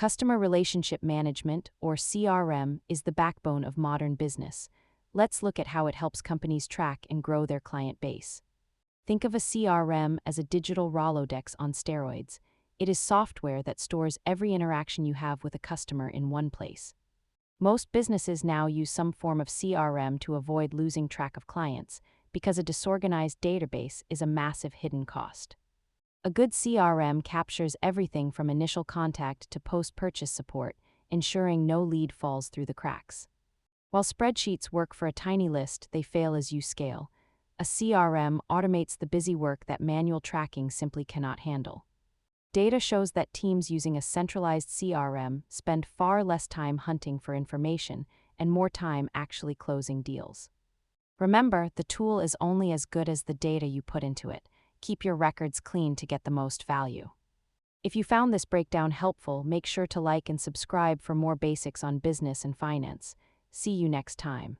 Customer Relationship Management, or CRM, is the backbone of modern business. Let's look at how it helps companies track and grow their client base. Think of a CRM as a digital Rolodex on steroids. It is software that stores every interaction you have with a customer in one place. Most businesses now use some form of CRM to avoid losing track of clients, because a disorganized database is a massive hidden cost. A good CRM captures everything from initial contact to post-purchase support, ensuring no lead falls through the cracks. While spreadsheets work for a tiny list, they fail as you scale. A CRM automates the busy work that manual tracking simply cannot handle. Data shows that teams using a centralized CRM spend far less time hunting for information and more time actually closing deals. Remember, the tool is only as good as the data you put into it. Keep your records clean to get the most value. If you found this breakdown helpful, make sure to like and subscribe for more basics on business and finance. See you next time.